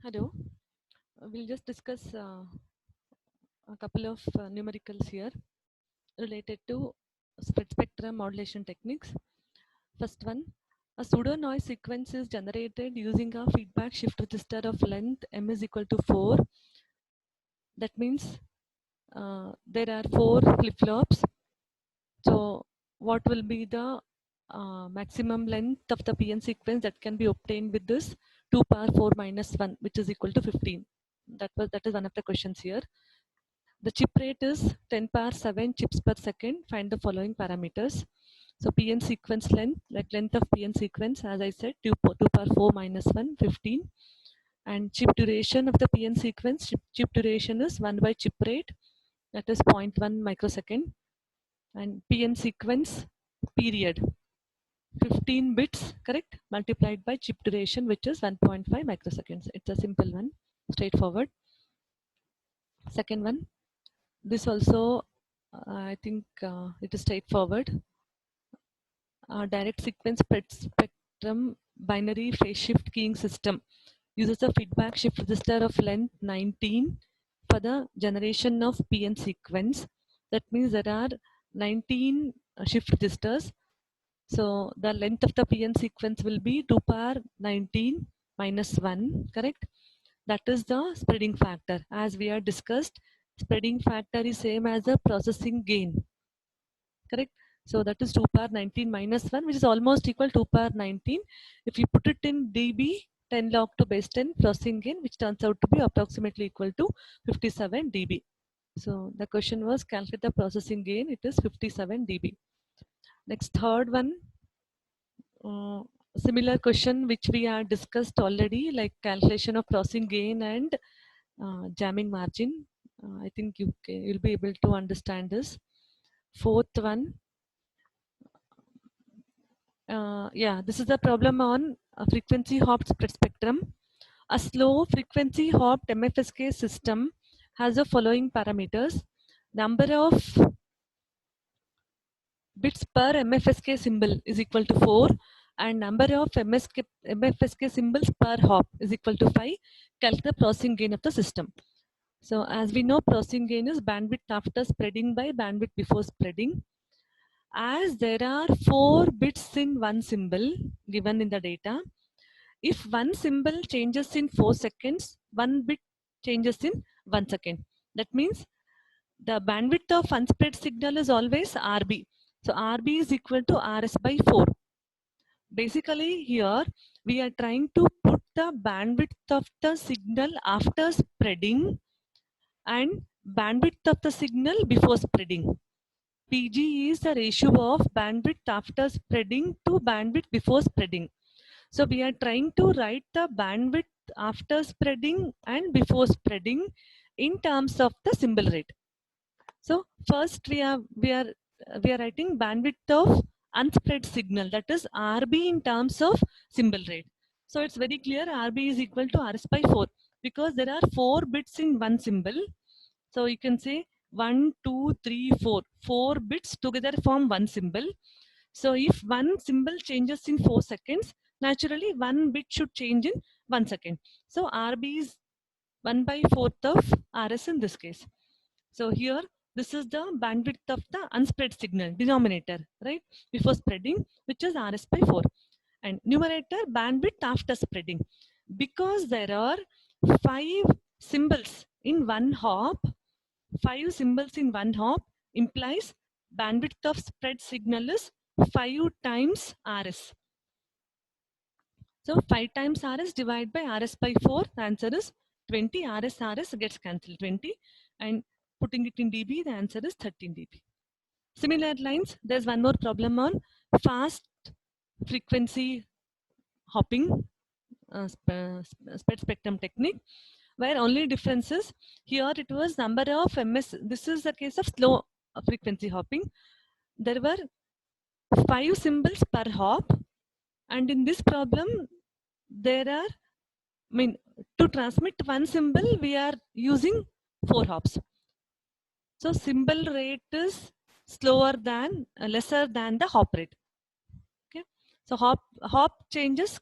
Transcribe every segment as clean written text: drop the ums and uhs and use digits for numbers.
Hello. We'll just discuss a couple of numericals here related to spread spectrum modulation techniques. First one, a pseudo noise sequence is generated using a feedback shift register of length m is equal to 4. That means there are 4 flip-flops. So what will be the maximum length of the PN sequence that can be obtained with this 2 power 4 minus 1, which is equal to 15. That is one of the questions here. The chip rate is 10 power 7 chips per second. Find the following parameters. So PN sequence length, like length of PN sequence, as I said, 2 power 4 minus 1, 15. And chip duration of the PN sequence, chip duration is 1 by chip rate, that is 0.1 microsecond. And PN sequence period, 15 bits, correct, multiplied by chip duration, which is 1.5 microseconds. It's a simple one, straightforward. Second one, this also, I think it is straightforward. Direct sequence spectrum binary phase shift keying system uses a feedback shift register of length 19 for the generation of PN sequence. That means there are 19 shift registers. So the length of the PN sequence will be 2 power 19 minus 1, correct? That is the spreading factor. As we have discussed, spreading factor is same as the processing gain, correct? So that is 2 power 19 minus 1, which is almost equal to 2 power 19. If you put it in dB, 10 log to base 10 processing gain, which turns out to be approximately equal to 57 dB. So the question was calculate the processing gain. It is 57 dB. Next, third one, similar question which we had discussed already, like calculation of processing gain and jamming margin. I think you'll be able to understand this. Fourth one, yeah, this is the problem on frequency hopped spread spectrum. A slow frequency hopped MFSK system has the following parameters. Number of bits per MFSK symbol is equal to 4 and number of MFSK symbols per hop is equal to 5. Calculate the processing gain of the system. So as we know, processing gain is bandwidth after spreading by bandwidth before spreading. As there are 4 bits in one symbol given in the data, if one symbol changes in 4 seconds, one bit changes in 1 second. That means the bandwidth of unspread signal is always RB. So RB is equal to RS by 4. Basically here we are trying to put the bandwidth of the signal after spreading and bandwidth of the signal before spreading. PG is the ratio of bandwidth after spreading to bandwidth before spreading. So we are trying to write the bandwidth after spreading and before spreading in terms of the symbol rate. So first we are writing bandwidth of unspread signal, that is RB in terms of symbol rate. So it's very clear RB is equal to RS by 4 because there are 4 bits in one symbol. So you can say 1, 2, 3, 4. 4 bits together form one symbol. So if one symbol changes in 4 seconds, naturally one bit should change in 1 second. So RB is 1 by 4th of RS in this case. So here this is the bandwidth of the unspread signal, denominator, right, before spreading, which is RS by 4. And numerator, bandwidth after spreading. Because there are 5 symbols in one hop, 5 symbols in one hop implies bandwidth of spread signal is 5 times RS. So 5 times RS divided by RS by 4, the answer is 20. RS gets cancelled, 20. And putting it in dB, the answer is 13 dB. Similar lines, there's one more problem on fast frequency hopping spread spectrum technique, where only difference is here it was number of MS. This is the case of slow frequency hopping. There were 5 symbols per hop, and in this problem there are, to transmit one symbol we are using 4 hops. So symbol rate is slower than lesser than the hop rate. Okay, so hop changes,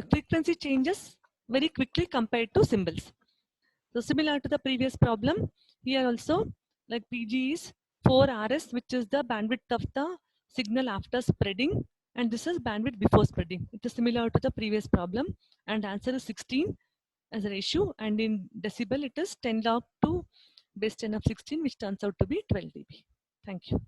frequency changes very quickly compared to symbols. So similar to the previous problem, here also like PG is 4 RS, which is the bandwidth of the signal after spreading, and this is bandwidth before spreading. It is similar to the previous problem, and answer is 16 as a ratio, and in decibel it is 10 log to base 10 of 16, which turns out to be 12 dB. Thank you.